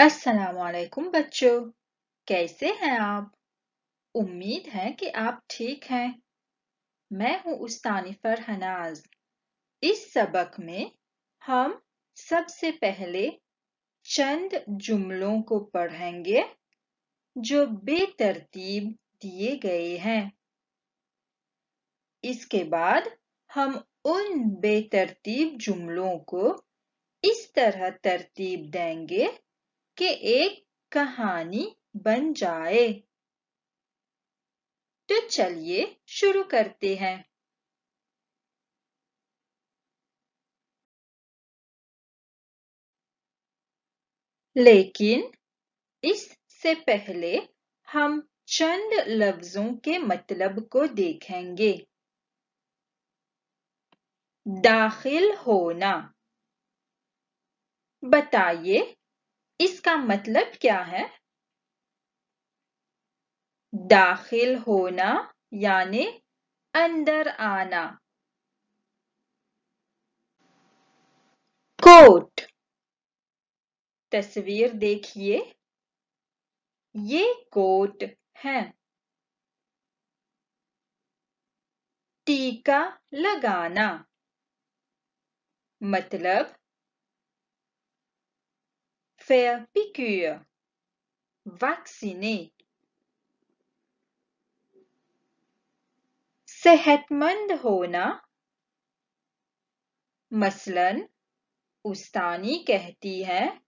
अस्सलामुअलैकुम बच्चों, कैसे हैं आप? उम्मीद है कि आप ठीक हैं। मैं हूँ उस्तानी फरहनाज। इस सबक में हम सबसे पहले चंद जुमलों को पढ़ेंगे जो बेतरतीब दिए गए हैं। इसके बाद हम उन बेतरतीब जुमलों को इस तरह तरतीब देंगे कि एक कहानी बन जाए। तो चलिए शुरू करते हैं। लेकिन इससे पहले हम चंद लफ्जों के मतलब को देखेंगे। दाखिल होना। बताइए, इसका मतलब क्या है? दाखिल होना यानी अंदर आना। कोट। तस्वीर देखिए, ये कोट है। टीका लगाना मतलब faire piqûre, vacciner। सेहतमंद होना मसलन उस्तानी कहती है,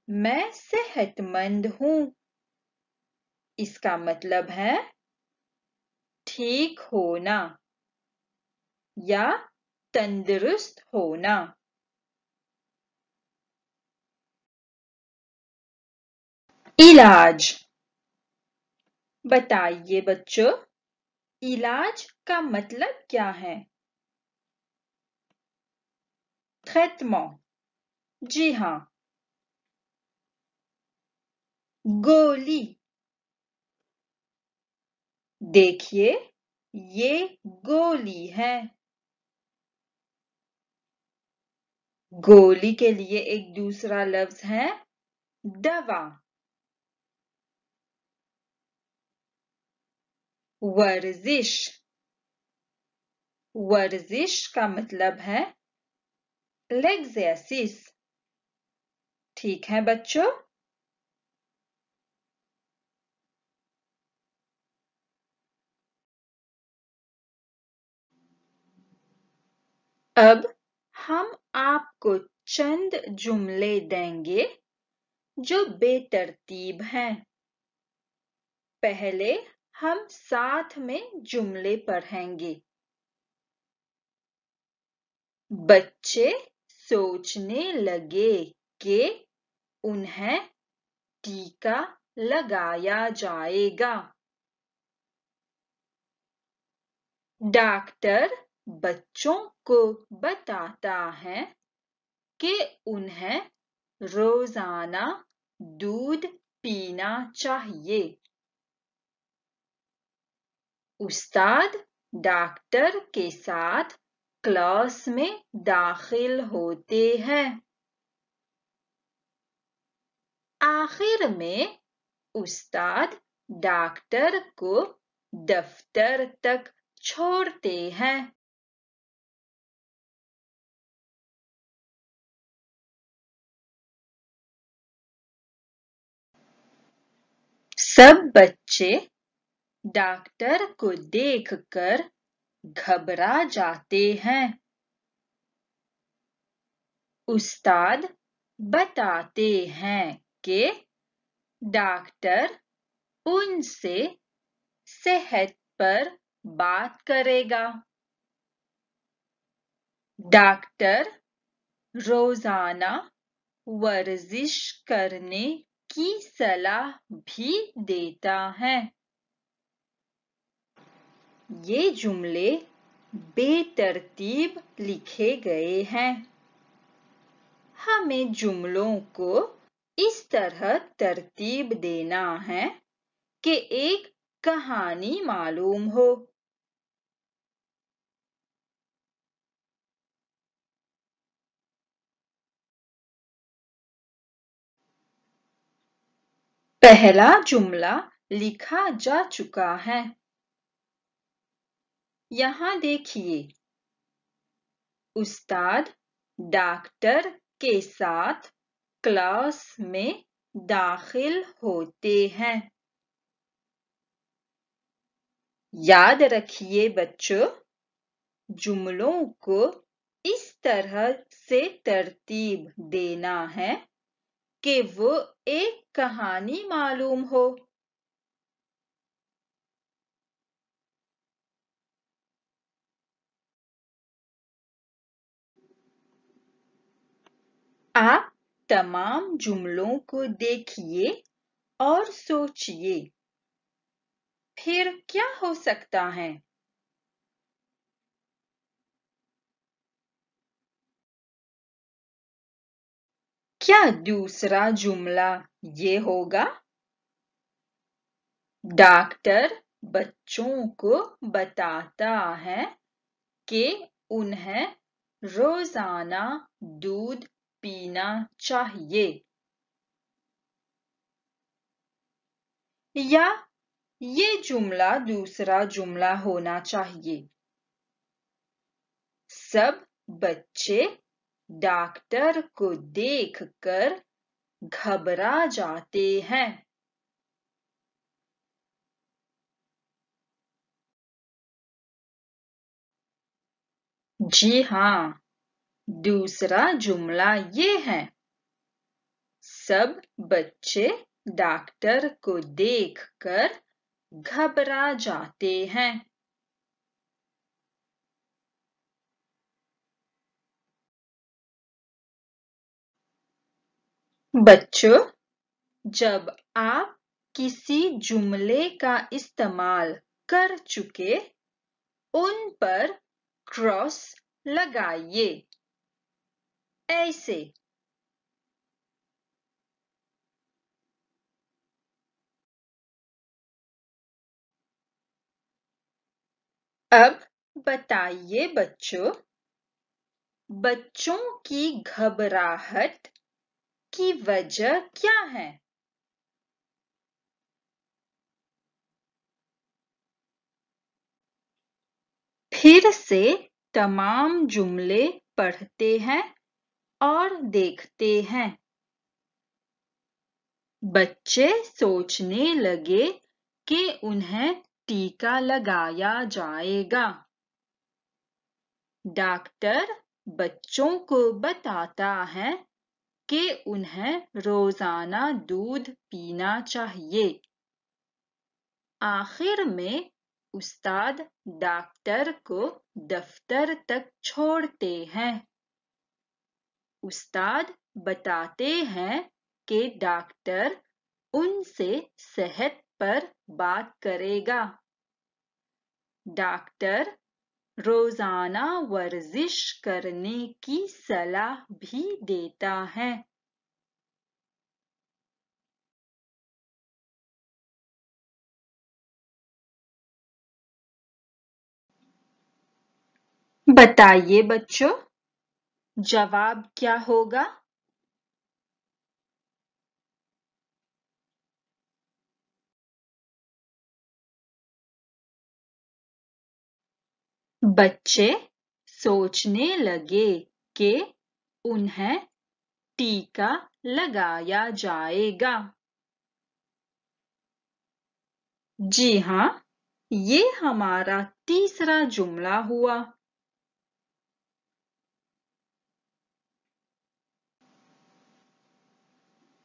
मैं सेहतमंद हूँ। इसका मतलब है ठीक होना या तंदुरुस्त होना। इलाज। बताइए बच्चों, इलाज का मतलब क्या है? ट्रीटमेंट। जी हाँ। गोली। देखिए, ये गोली है। गोली के लिए एक दूसरा लफ्ज है दवा। वर्जिश। वर्जिश का मतलब है l'exercice। ठीक है बच्चों। अब हम आपको चंद जुमले देंगे जो बेतरतीब हैं। पहले हम साथ में जुमले पढ़ेंगे। बच्चे सोचने लगे कि उन्हें टीका लगाया जाएगा। डॉक्टर बच्चों को बताता है कि उन्हें रोजाना दूध पीना चाहिए। उस्ताद डॉक्टर के साथ क्लास में दाखिल होते हैं। आखिर में उस्ताद डॉक्टर को दफ्तर तक छोड़ते हैं। सब बच्चे डॉक्टर को देखकर घबरा जाते हैं। उस्ताद बताते हैं कि डॉक्टर उनसे सेहत पर बात करेगा। डॉक्टर रोजाना वर्जिश करने की सलाह भी देता है। ये जुमले बेतरतीब लिखे गए हैं। हमें जुमलों को इस तरह तरतीब देना है कि एक कहानी मालूम हो। पहला जुमला लिखा जा चुका है। यहाँ देखिए, उस्ताद डॉक्टर के साथ क्लास में दाखिल होते हैं। याद रखिए बच्चों, जुमलों को इस तरह से तरतीब देना है कि वो एक कहानी मालूम हो। आप तमाम जुमलों को देखिए और सोचिए, फिर क्या हो सकता है? क्या दूसरा जुमला ये होगा? डॉक्टर बच्चों को बताता है कि उन्हें रोजाना दूध पीना चाहिए। या ये जुमला दूसरा जुमला होना चाहिए, सब बच्चे डॉक्टर को देखकर घबरा जाते हैं। जी हाँ, दूसरा जुमला ये है, सब बच्चे डॉक्टर को देखकर घबरा जाते हैं। बच्चों, जब आप किसी जुमले का इस्तेमाल कर चुके, उन पर क्रॉस लगाइए, ऐसे। अब बताइए बच्चों, बच्चों की घबराहट की वजह क्या है? फिर से तमाम जुमले पढ़ते हैं और देखते हैं। बच्चे सोचने लगे कि उन्हें टीका लगाया जाएगा। डॉक्टर बच्चों को बताता है कि उन्हें रोजाना दूध पीना चाहिए। आखिर में उस्ताद डॉक्टर को दफ्तर तक छोड़ते हैं। उस्ताद बताते हैं कि डॉक्टर उनसे सेहत पर बात करेगा। डॉक्टर रोजाना वर्जिश करने की सलाह भी देता है। बताइए बच्चों, जवाब क्या होगा? बच्चे सोचने लगे कि उन्हें टीका लगाया जाएगा। जी हाँ, ये हमारा तीसरा जुमला हुआ।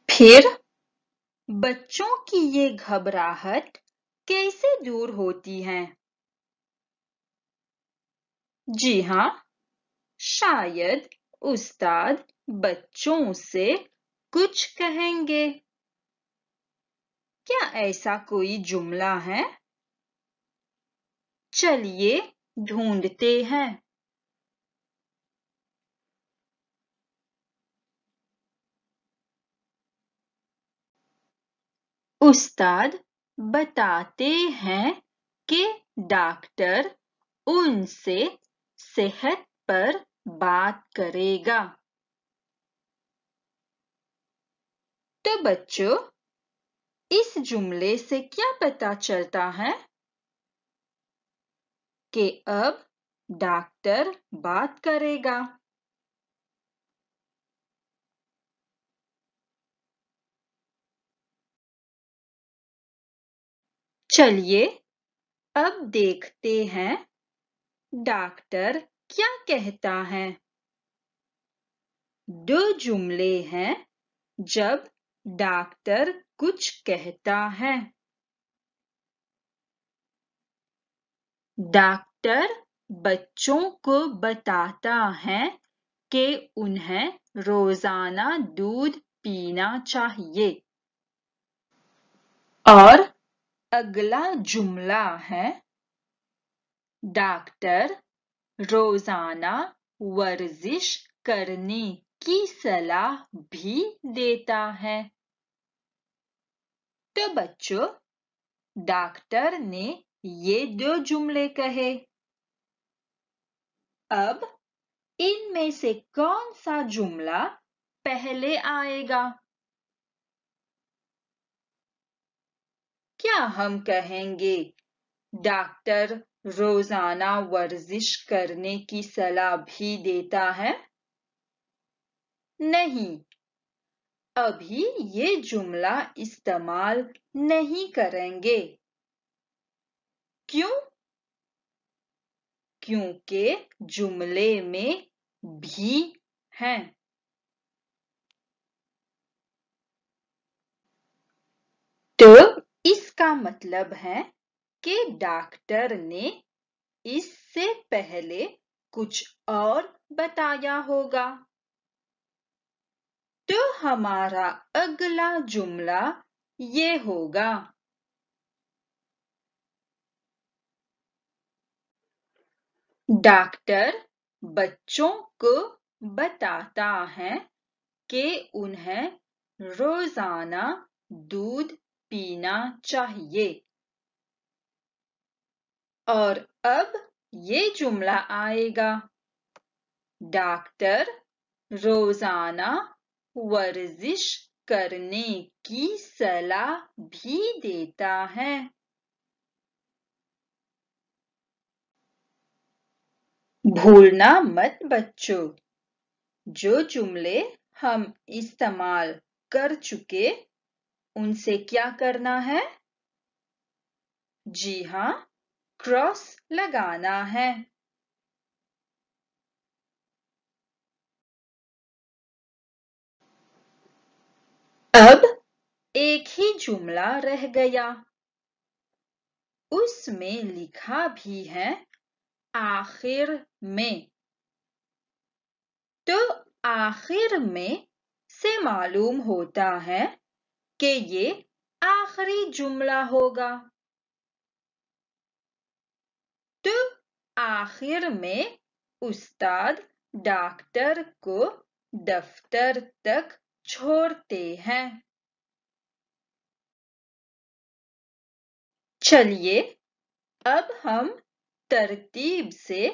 फिर बच्चों की ये घबराहट कैसे दूर होती है? जी हाँ, शायद उस्ताद बच्चों से कुछ कहेंगे। क्या ऐसा कोई जुमला है? चलिए ढूंढते हैं। उस्ताद बताते हैं कि डॉक्टर उनसे सेहत पर बात करेगा। तो बच्चों, इस जुमले से क्या पता चलता है कि अब डॉक्टर बात करेगा। चलिए अब देखते हैं डॉक्टर क्या कहता है। दो जुमले हैं जब डॉक्टर कुछ कहता है। डॉक्टर बच्चों को बताता है कि उन्हें रोजाना दूध पीना चाहिए। और अगला जुमला है डॉक्टर रोजाना वर्जिश करने की सलाह भी देता है। तो बच्चों, डॉक्टर ने ये दो जुमले कहे। अब इनमें से कौन सा जुमला पहले आएगा? क्या हम कहेंगे डॉक्टर रोजाना वर्जिश करने की सलाह भी देता है? नहीं, अभी ये जुमला इस्तेमाल नहीं करेंगे। क्यों? क्योंकि जुमले में भी है। तो इसका मतलब है कि डॉक्टर ने इससे पहले कुछ और बताया होगा। तो हमारा अगला जुमला ये होगा। डॉक्टर बच्चों को बताता है कि उन्हें रोजाना दूध पीना चाहिए। और अब ये जुमला आएगा। डॉक्टर रोजाना वर्जिश करने की सलाह भी देता है। भूलना मत बच्चों, जो जुमले हम इस्तेमाल कर चुके उनसे क्या करना है? जी हाँ, क्रॉस लगाना है। अब एक ही जुमला रह गया। उसमें लिखा भी है आखिर में। तो आखिर में से मालूम होता है कि ये आखिरी जुमला होगा। तो आखिर में उस्ताद डॉक्टर को दफ्तर तक छोड़ते हैं। चलिए अब हम तरतीब से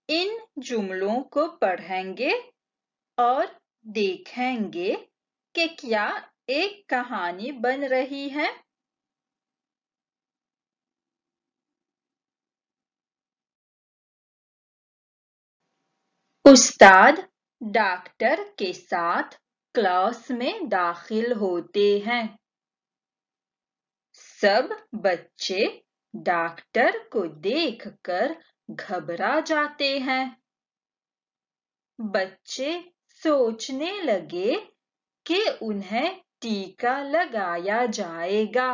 इन जुमलों को पढ़ेंगे और देखेंगे कि क्या एक कहानी बन रही है। उस्ताद डॉक्टर के साथ क्लास में दाखिल होते हैं। सब बच्चे डॉक्टर को देखकर घबरा जाते हैं। बच्चे सोचने लगे कि उन्हें टीका लगाया जाएगा।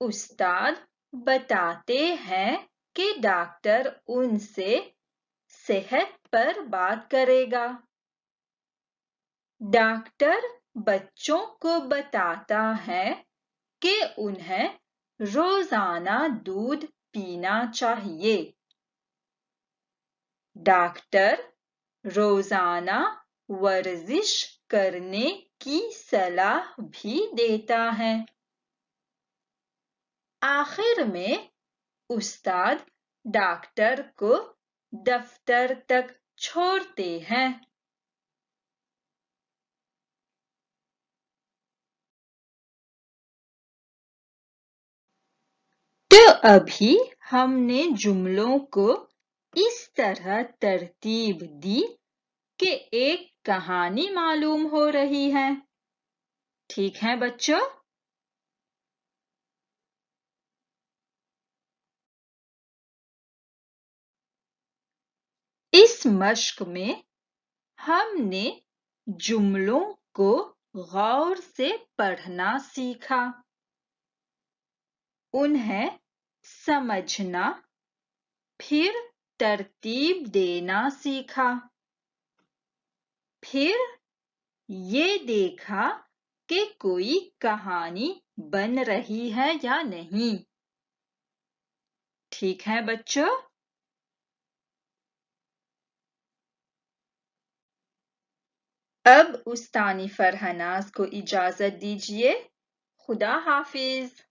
उस्ताद बताते हैं कि डॉक्टर उनसे सेहत पर बात करेगा। डॉक्टर बच्चों को बताता है कि उन्हें रोजाना दूध पीना चाहिए। डॉक्टर रोजाना वर्जिश करने की सलाह भी देता है। आखिर में उस्ताद डॉक्टर को दफ्तर तक छोड़ते हैं। तो अभी हमने जुमलों को इस तरह तरतीब दी कि एक कहानी मालूम हो रही है। ठीक है बच्चों? इस मश्क में हमने जुमलों को गौर से पढ़ना सीखा, उन्हें समझना, फिर तरतीब देना सीखा, फिर ये देखा कि कोई कहानी बन रही है या नहीं। ठीक है बच्चों? अब उस्तानी फरहनाज को इजाजत दीजिए। खुदा हाफिज।